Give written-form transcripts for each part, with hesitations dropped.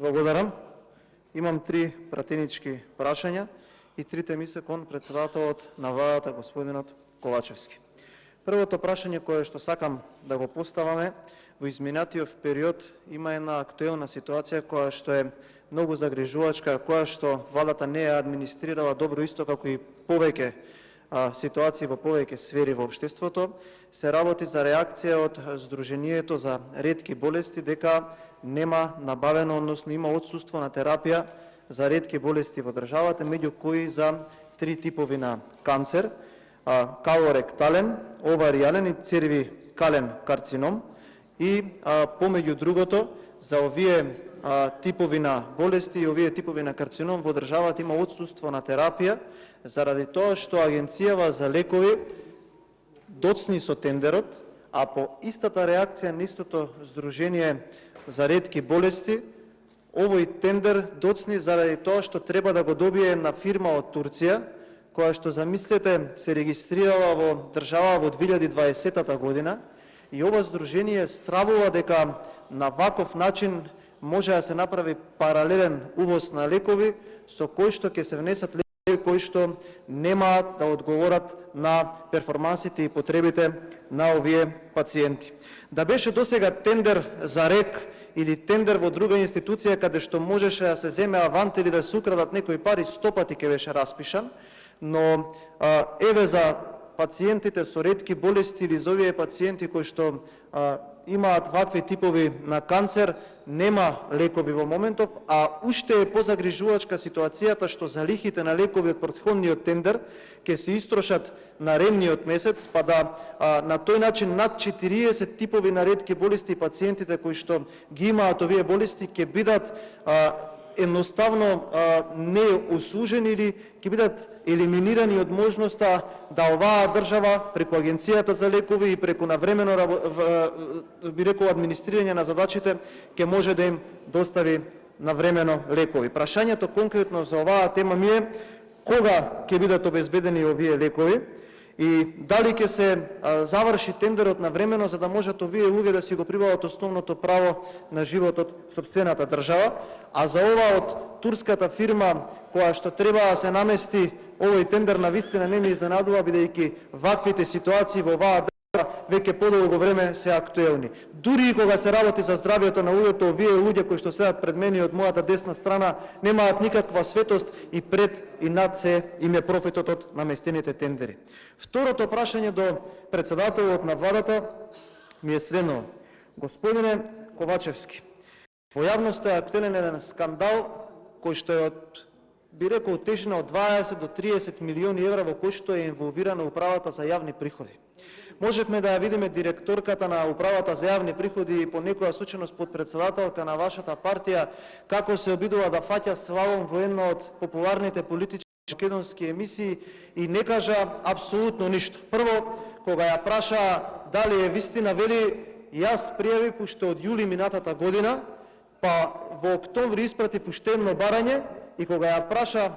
Благодарам. Имам три пратенички прашања и трите ми се кон председателот на владата, господинот Ковачевски. Првото прашање кое што сакам да го поставаме, во изминатиот период има една актуелна ситуација која што е многу загрижувачка, која што владата не ја администрирала добро, исто како и повеќе ситуации во повеќе сфери во општеството. Се работи за реакција од Сдруженијето за ретки болести дека нема набавено, односно има отсуство на терапија за ретки болести во државата, меѓу кои за три типови на канцер: колоректален, оваријален и цервикален карцином. И помеѓу другото, за овие типови на болести и овие типови на карцином во државата има отсуство на терапија, заради тоа што Агенцијава за лекови доцни со тендерот, а по истата реакција на истото Сдружение за ретки болести, овој тендер доцни заради тоа што треба да го добие една фирма од Турција, која што, замислете, се регистрирала во држава во 2020 година, и ова Сдружение стравува дека на ваков начин може да се направи паралелен увоз на лекови, со кој што ќе се внесат лекови кои што нема да одговорат на перформансите и потребите на овие пациенти. Да беше досега тендер за РЕК или тендер во друга институција каде што можеше да се земе авант или да се украдат некои пари, 100 пати ќе беше распишан, но еве за пациентите со ретки болести или за овие пациенти кои што имаат вакви типови на канцер, нема лекови во моментов, а уште е позагрижувачка ситуацијата што залихите на лекови од претходниот тендер ќе се истрошат наредниот месец, па да на тој начин над 40 типови на ретки болести пациентите кои што ги имаат овие болести ќе бидат едноставно не услужени или ќе бидат елиминирани од можноста да оваа држава преку Агенцијата за лекови и преку навремено би рекол администрирање на задачите ќе може да им достави навремено лекови. Прашањето конкретно за оваа тема ми е: кога ќе бидат обезбедени овие лекови и дали ќе се заврши тендерот навремено за да можат овие луѓе да си го прибават основното право на живот од сопствената држава? А за ова од турската фирма која што треба да се намести овој тендер, на вистина не ме изненадува, бидејќи ваквите ситуации во оваа држава веќе подолго време се актуелни. Дури и кога се работи за здравјето на луѓето, овие луѓе кои што седат пред мене од мојата десна страна немаат никаква светост и пред и над се им е профитот од наместените тендери. Второто прашање до председателот на владата ми е следно: господине Ковачевски, во јавноста е актуелен еден скандал кој што е од, би рекол, тежина од 20 до 30 милиони евра, во кој што е инволвирана управата за јавни приходи. Можевме да ја видиме директорката на управата за јавни приходи и по некоја случајност подпредседателка на вашата партија како се обидува да фаќа слалом во една од популарните политички македонски емисии и не кажа апсолутно ништо. Прво, кога ја праша дали е вистина, вели: јас пријавив уште од јули минатата година, па во октомври испратив уште едно барање, и кога ја праша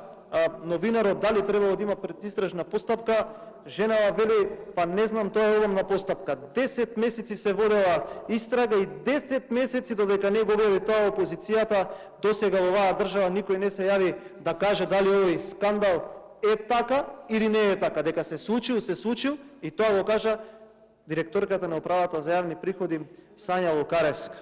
новинарот дали требало да има предистражна постапка, женава вели: па не знам, тоа е огромна постапка. 10 месеци се водела истрага и 10 месеци додека не го објави тоа опозицијата, досега во оваа држава никој не се јави да каже дали овој скандал е така или не е така. Дека се случил и тоа го кажа директорката на управата за јавни приходи Сања Лукаревска.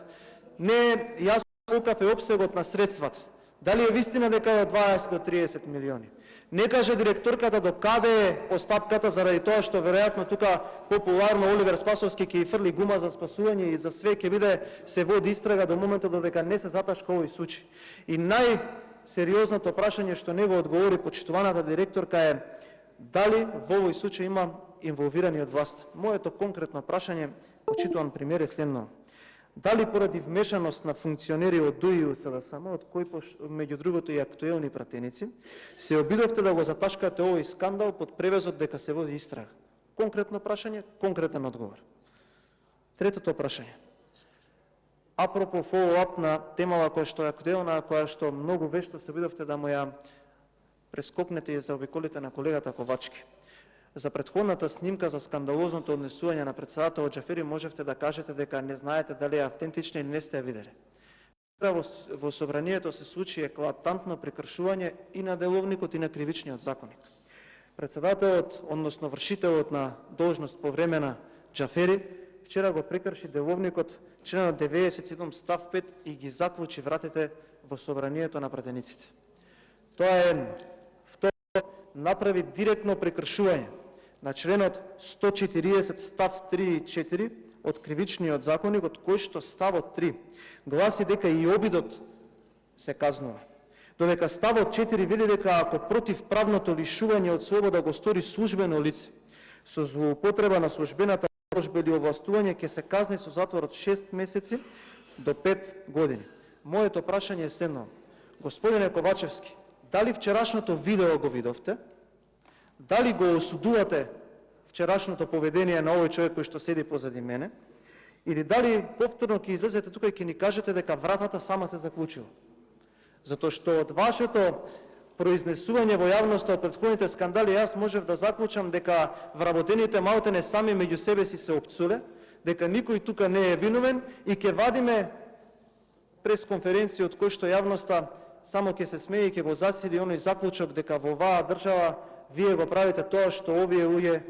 Не е јасно колкав е опсегот на средствата. Дали е вистина дека е од 20 до 30 милиони? Не каже директорката до каде е постапката, заради тоа што веројатно тука популарно Оливер Спасовски ќе фрли гума за спасување и за све ќе биде се води истрага до моментот додека не се заташка овој случај. И најсериозното прашање што не го одговори почитуваната директорка е: дали во овој случај има инволвирани од власта? Моето конкретно прашање, почитуван премиер, е следно: дали поради вмешаност на функционери од ДУИ и СДСМ, од кои меѓу другото и актуелни пратеници, се обидовте да го заташкате овој скандал под превезот дека се води истрага? Конкретно прашање, конкретен одговор. Третото прашање. Апропо фоллоуап на темава која што е актуелна, која што многу вешто се обидовте да му ја прескокнете и заобиколите на колегата Ковачки. За претходната снимка за скандалозното однесување на председателот Џафери можевте да кажете дека не знаете дали е автентична или не сте ја видели. во собранието се случи еклатантно прекршување и на деловникот и на кривичниот законник. Председателот, односно вршителот на должност по време на Џафери, вчера го прекрши деловникот, членот 97 став 5 и ги заклучи вратите во собранието на пратениците. Тоа е едно. Второ, направи директно прекршување на членот 140 став 3 и 4 од кривичниот законник, од кој што ставот 3 гласи дека и обидот се казнува. Додека ставот 4 вели дека ако против правното лишување од слобода го стори службено лице со злоупотреба на службената можба или овластување, ќе се казни со затвор од 6 месеци до 5 години. Моето прашање е следно. Господине Ковачевски, дали вчерашното видео го видовте? Дали го осудувате вчерашното поведение на овој човек кој што седи позади мене? Или дали повторно ќе излезете тука и ќе ни кажете дека вратата сама се заклучила? Затоа што од вашето произнесување во јавноста од претходните скандали, јас можев да заклучам дека вработените малтене сами меѓу себе си се опцуле, дека никој тука не е виновен и ќе вадиме пресконференција од кој што јавноста само ќе се смее и ќе го засили оној заклучок дека во оваа држава вие го правите тоа што овие луѓе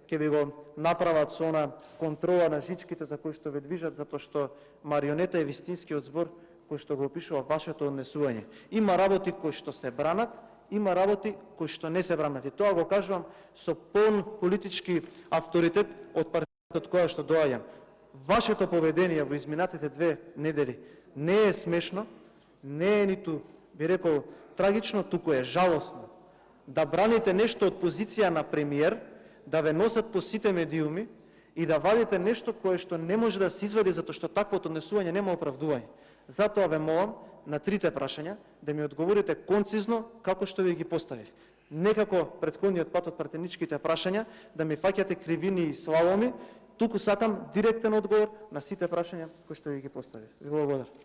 ќе ви го направат со она контрола на жичките за кои што ве движат, затоа што марионета е вистинскиот збор кој што го опишува вашето однесување. Има работи кои што се бранат, има работи кои што не се бранат. И тоа го кажувам со полн политички авторитет од партијата од која што доаѓам. Вашето поведение во изминатите 2 недели не е смешно, не е ниту, би рекол, трагично, туку е жалосно. Да браните нешто од позиција на премиер, да ве носат по сите медиуми и да вадите нешто кое што не може да се извади затоа што таквото однесување нема оправдување. Затоа ве молам на трите прашања да ми одговорите концизно како што ви ги поставив. Некако претходниот пат од пратеничките прашања да ми фаќате кривини и слаломи, туку сакам директен одговор на сите прашања кои што ви ги поставив. Ви благодарам.